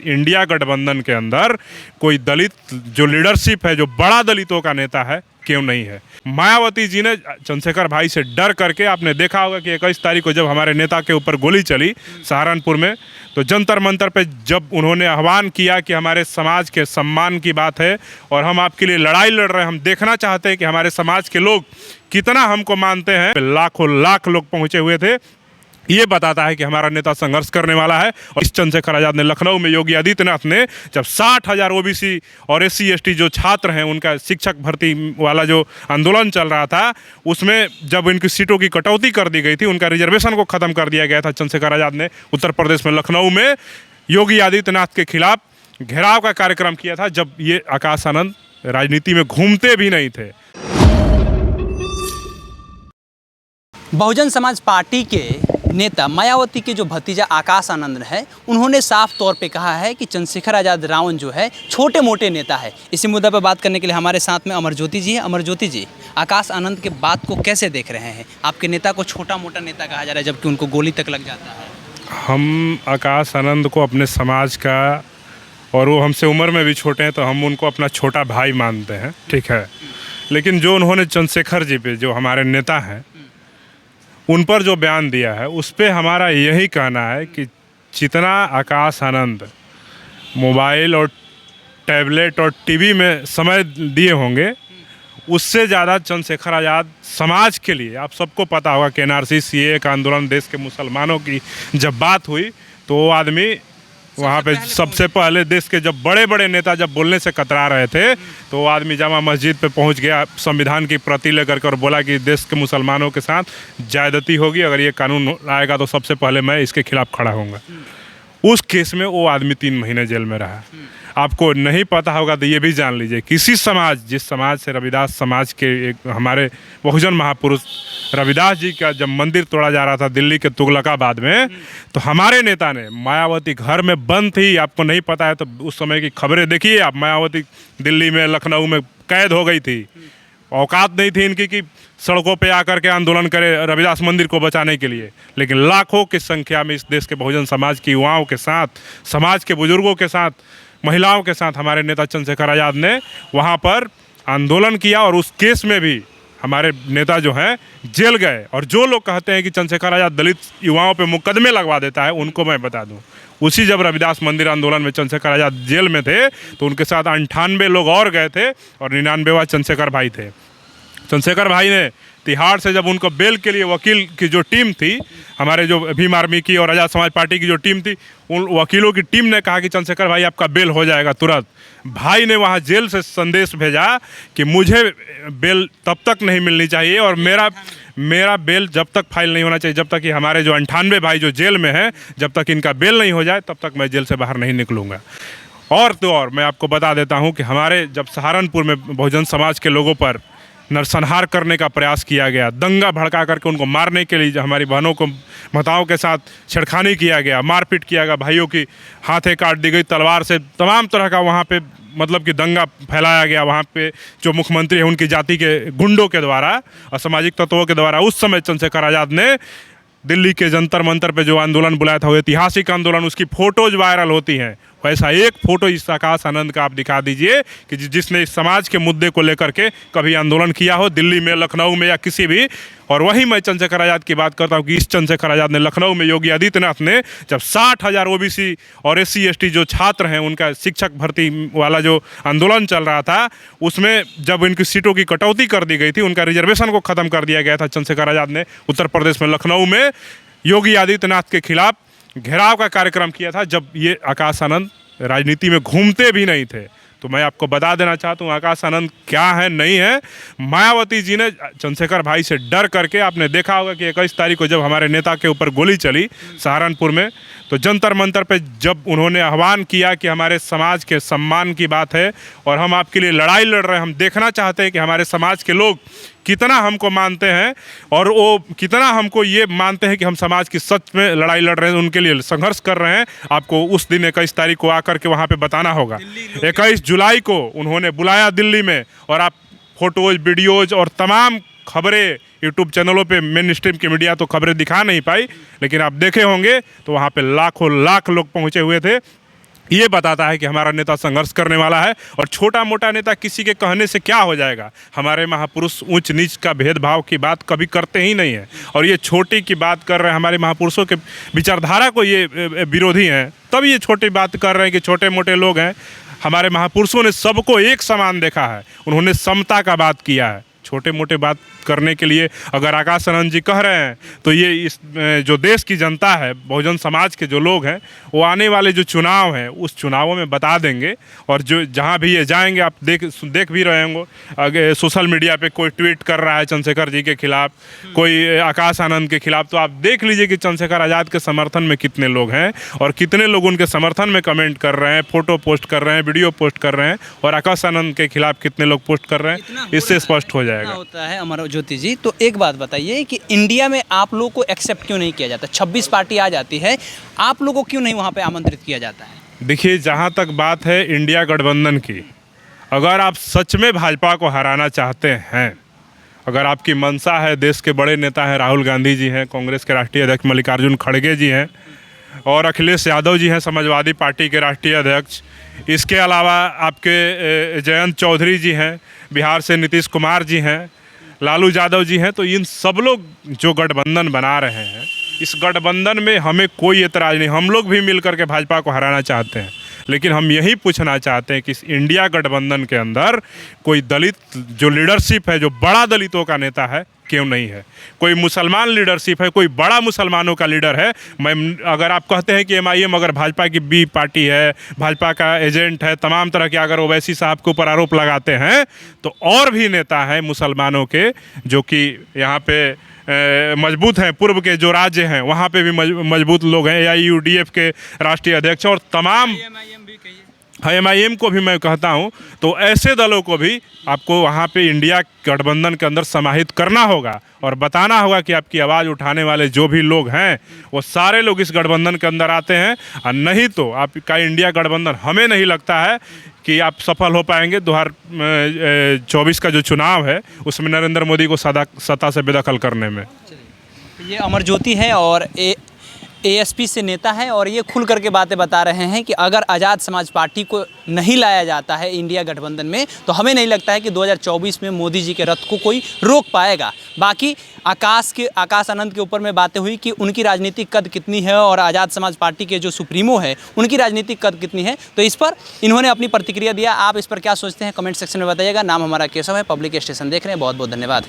इस इंडिया गठबंधन के अंदर कोई दलित जो लीडरशिप है, जो बड़ा दलितों का नेता है, क्यों नहीं है। मायावती जी ने चंद्रशेखर भाई से डर करके, आपने देखा होगा कि 21 तारीख को जब हमारे नेता के ऊपर गोली चली सहारनपुर में, तो जंतर मंतर पे जब उन्होंने आह्वान किया कि हमारे समाज के सम्मान की बात है और हम आपके लिए लड़ाई लड़ रहे हैं, हम देखना चाहते हैं कि हमारे समाज के लोग कितना हमको मानते हैं, लाखों लाख लोग पहुंचे हुए थे। ये बताता है कि हमारा नेता संघर्ष करने वाला है। और इस चंद्रशेखर आजाद ने लखनऊ में योगी आदित्यनाथ ने जब 60,000 ओबीसी और SC ST जो छात्र हैं उनका शिक्षक भर्ती वाला जो आंदोलन चल रहा था, उसमें जब इनकी सीटों की कटौती कर दी गई थी, उनका रिजर्वेशन को ख़त्म कर दिया गया था, चंद्रशेखर आजाद ने उत्तर प्रदेश में लखनऊ में योगी आदित्यनाथ के खिलाफ घेराव का कार्यक्रम किया था, जब ये आकाश आनंद राजनीति में घूमते भी नहीं थे। बहुजन समाज पार्टी के नेता मायावती के जो भतीजा आकाश आनंद है, उन्होंने साफ तौर पे कहा है कि चंद्रशेखर आजाद रावण जो है छोटे मोटे नेता है। इसी मुद्दा पर बात करने के लिए हमारे साथ में अमरज्योति जी है। अमरज्योति जी, आकाश आनंद के बात को कैसे देख रहे हैं? आपके नेता को छोटा मोटा नेता कहा जा रहा है, जबकि उनको गोली तक लग जाता है। हम आकाश आनंद को अपने समाज का, और वो हमसे उम्र में भी छोटे हैं, तो हम उनको अपना छोटा भाई मानते हैं, ठीक है। लेकिन जो उन्होंने चंद्रशेखर जी पे, जो हमारे नेता हैं, उन पर जो बयान दिया है, उस पर हमारा यही कहना है कि जितना आकाश आनंद मोबाइल और टैबलेट और टीवी में समय दिए होंगे, उससे ज़्यादा चंद्रशेखर आज़ाद समाज के लिए, आप सबको पता होगा कि NRC CAA का आंदोलन, देश के मुसलमानों की जब बात हुई तो वो आदमी वहाँ पे सबसे पहले, देश के जब बड़े बड़े नेता जब बोलने से कतरा रहे थे, तो वो आदमी जामा मस्जिद पे पहुँच गया, संविधान की प्रति लेकर के, और बोला कि देश के मुसलमानों के साथ ज्यादती होगी, अगर ये कानून आएगा तो सबसे पहले मैं इसके खिलाफ खड़ा होऊंगा। उस केस में वो आदमी 3 महीने जेल में रहा। आपको नहीं पता होगा तो ये भी जान लीजिए, किसी समाज, जिस समाज से रविदास समाज के एक हमारे बहुजन महापुरुष रविदास जी का जब मंदिर तोड़ा जा रहा था दिल्ली के तुगलकाबाद में, तो हमारे नेता ने, मायावती घर में बंद थी, आपको नहीं पता है तो उस समय की खबरें देखिए आप, मायावती दिल्ली में, लखनऊ में कैद हो गई थी। औकात नहीं थी इनकी कि सड़कों पे आकर के आंदोलन करे रविदास मंदिर को बचाने के लिए, लेकिन लाखों की संख्या में इस देश के बहुजन समाज की युवाओं के साथ, समाज के बुजुर्गों के साथ, महिलाओं के साथ हमारे नेता चंद्रशेखर आज़ाद ने वहाँ पर आंदोलन किया। और उस केस में भी हमारे नेता जो हैं जेल गए। और जो लोग कहते हैं कि चंद्रशेखर आज़ाद दलित युवाओं पे मुकदमे लगवा देता है, उनको मैं बता दूं, उसी जब रविदास मंदिर आंदोलन में चंद्रशेखर आज़ाद जेल में थे, तो उनके साथ 98 लोग और गए थे और 99वां चंद्रशेखर भाई थे। चंद्रशेखर भाई ने तिहाड़ से जब उनको बेल के लिए वकील की जो टीम थी, हमारे जो भीम आर्मी की और आज़ाद समाज पार्टी की जो टीम थी, उन वकीलों की टीम ने कहा कि चंद्रशेखर भाई आपका बेल हो जाएगा तुरंत। भाई ने वहाँ जेल से संदेश भेजा कि मुझे बेल तब तक नहीं मिलनी चाहिए और मेरा बेल जब तक फाइल नहीं होना चाहिए, जब तक कि हमारे जो 98 भाई जो जेल में हैं, जब तक इनका बेल नहीं हो जाए तब तक मैं जेल से बाहर नहीं निकलूँगा। और तो और मैं आपको बता देता हूँ कि हमारे जब सहारनपुर में बहुजन समाज के लोगों पर नरसंहार करने का प्रयास किया गया, दंगा भड़का करके उनको मारने के लिए हमारी बहनों को, माताओं के साथ छेड़खानी किया गया, मारपीट किया गया, भाइयों की हाथें काट दी गई तलवार से, तमाम तरह का वहाँ पे मतलब कि दंगा फैलाया गया। वहाँ पे जो मुख्यमंत्री हैं उनकी जाति के गुंडों के द्वारा, असामाजिक तत्वों के द्वारा, उस समय चंद्रशेखर आज़ाद ने दिल्ली के जंतर मंतर पे जो आंदोलन बुलाया था, वो ऐतिहासिक आंदोलन, उसकी फ़ोटोज़ वायरल होती हैं। वैसा एक फ़ोटो इस आकाश आनंद का आप दिखा दीजिए कि जिसने इस समाज के मुद्दे को लेकर के कभी आंदोलन किया हो, दिल्ली में, लखनऊ में या किसी भी। और वहीं मैं चंद्रशेखर आज़ाद की बात करता हूँ कि इस चंद्रशेखर आज़ाद ने लखनऊ में योगी आदित्यनाथ ने जब 60,000 ओबीसी और SC ST जो छात्र हैं उनका शिक्षक भर्ती वाला जो आंदोलन चल रहा था, उसमें जब इनकी सीटों की कटौती कर दी गई थी, उनका रिजर्वेशन को ख़त्म कर दिया गया था, चंद्रशेखर आज़ाद ने उत्तर प्रदेश में लखनऊ में योगी आदित्यनाथ के खिलाफ घेराव का कार्यक्रम किया था, जब ये आकाश आनंद राजनीति में घूमते भी नहीं थे। तो मैं आपको बता देना चाहता हूँ आकाश आनंद क्या है, नहीं है। मायावती जी ने चंद्रशेखर भाई से डर करके, आपने देखा होगा कि 21 तारीख को जब हमारे नेता के ऊपर गोली चली सहारनपुर में, तो जंतर मंतर पे जब उन्होंने आह्वान किया कि हमारे समाज के सम्मान की बात है और हम आपके लिए लड़ाई लड़ रहे हैं, हम देखना चाहते हैं कि हमारे समाज के लोग कितना हमको मानते हैं और वो कितना हमको ये मानते हैं कि हम समाज की सच में लड़ाई लड़ रहे हैं, उनके लिए संघर्ष कर रहे हैं। आपको उस दिन 21 तारीख को आकर के वहाँ पे बताना होगा। 21 जुलाई को उन्होंने बुलाया दिल्ली में, और आप फोटोज़, वीडियोज़ और तमाम खबरें यूट्यूब चैनलों पे, मेन स्ट्रीम की मीडिया तो खबरें दिखा नहीं पाई, लेकिन आप देखे होंगे तो वहाँ पे लाखों लाख लोग पहुँचे हुए थे। ये बताता है कि हमारा नेता संघर्ष करने वाला है। और छोटा मोटा नेता किसी के कहने से क्या हो जाएगा। हमारे महापुरुष ऊंच नीच का भेदभाव की बात कभी करते ही नहीं है, और ये छोटी की बात कर रहे हैं। हमारे महापुरुषों के विचारधारा को ये विरोधी हैं, तब ये छोटी बात कर रहे हैं कि छोटे मोटे लोग हैं। हमारे महापुरुषों ने सबको एक समान देखा है, उन्होंने समता का बात किया है। छोटे मोटे बात करने के लिए अगर आकाश आनंद जी कह रहे हैं तो ये इस जो देश की जनता है, बहुजन समाज के जो लोग हैं, वो आने वाले जो चुनाव हैं उस चुनावों में बता देंगे। और जो जहाँ भी ये जाएंगे आप देख भी रहे होंगे, अगर सोशल मीडिया पे कोई ट्वीट कर रहा है चंद्रशेखर जी के खिलाफ, कोई आकाश आनंद के खिलाफ, तो आप देख लीजिए कि चंद्रशेखर आज़ाद के समर्थन में कितने लोग हैं और कितने लोग उनके समर्थन में कमेंट कर रहे हैं, फोटो पोस्ट कर रहे हैं, वीडियो पोस्ट कर रहे हैं, और आकाश आनंद के खिलाफ कितने लोग पोस्ट कर रहे हैं, इससे स्पष्ट हो जाएगा। होता है अमर ज्योति जी, तो एक बात बताइए कि इंडिया में आप लोगों को एक्सेप्ट क्यों नहीं किया जाता? 26 पार्टी आ जाती है, आप लोगों को क्यों नहीं वहाँ पे आमंत्रित किया जाता है? देखिए, जहाँ तक बात है इंडिया गठबंधन की, अगर आप सच में भाजपा को हराना चाहते हैं, अगर आपकी मंशा है, देश के बड़े नेता हैं राहुल गांधी जी हैं, कांग्रेस के राष्ट्रीय अध्यक्ष मल्लिकार्जुन खड़गे जी हैं, और अखिलेश यादव जी हैं समाजवादी पार्टी के राष्ट्रीय अध्यक्ष, इसके अलावा आपके जयंत चौधरी जी हैं, बिहार से नीतीश कुमार जी हैं, लालू यादव जी हैं, तो इन सब लोग जो गठबंधन बना रहे हैं, इस गठबंधन में हमें कोई एतराज़ नहीं। हम लोग भी मिल करके भाजपा को हराना चाहते हैं, लेकिन हम यही पूछना चाहते हैं कि इस इंडिया गठबंधन के अंदर कोई दलित जो लीडरशिप है, जो बड़ा दलितों का नेता है, क्यों नहीं है? कोई मुसलमान लीडरशिप है, कोई बड़ा मुसलमानों का लीडर है। अगर आप कहते हैं कि MIM अगर भाजपा की बी पार्टी है, भाजपा का एजेंट है, तमाम तरह के अगर ओवैसी साहब के ऊपर आरोप लगाते हैं, तो और भी नेता हैं मुसलमानों के जो कि यहाँ पे मजबूत हैं। पूर्व के जो राज्य हैं वहाँ पे भी मजबूत लोग हैं, AIUDF के राष्ट्रीय अध्यक्ष और तमाम MIM को भी मैं कहता हूँ। तो ऐसे दलों को भी आपको वहाँ पे इंडिया गठबंधन के अंदर समाहित करना होगा और बताना होगा कि आपकी आवाज़ उठाने वाले जो भी लोग हैं वो सारे लोग इस गठबंधन के अंदर आते हैं, और नहीं तो आपका इंडिया गठबंधन हमें नहीं लगता है कि आप सफल हो पाएंगे। 2024 का जो चुनाव है उसमें नरेंद्र मोदी को सत्ता से बेदखल करने में। ये अमर ज्योति है और ASP से नेता है, और ये खुल करके बातें बता रहे हैं कि अगर आज़ाद समाज पार्टी को नहीं लाया जाता है इंडिया गठबंधन में, तो हमें नहीं लगता है कि 2024 में मोदी जी के रथ को कोई रोक पाएगा। बाकी आकाश आनंद के ऊपर में बातें हुई कि उनकी राजनीतिक कद कितनी है और आज़ाद समाज पार्टी के जो सुप्रीमो है उनकी राजनीतिक कद कितनी है, तो इस पर इन्होंने अपनी प्रतिक्रिया दिया। आप इस पर क्या सोचते हैं कमेंट सेक्शन में बताइएगा। नाम हमारा केशव है, पब्लिक स्टेशन देख रहे हैं। बहुत बहुत धन्यवाद।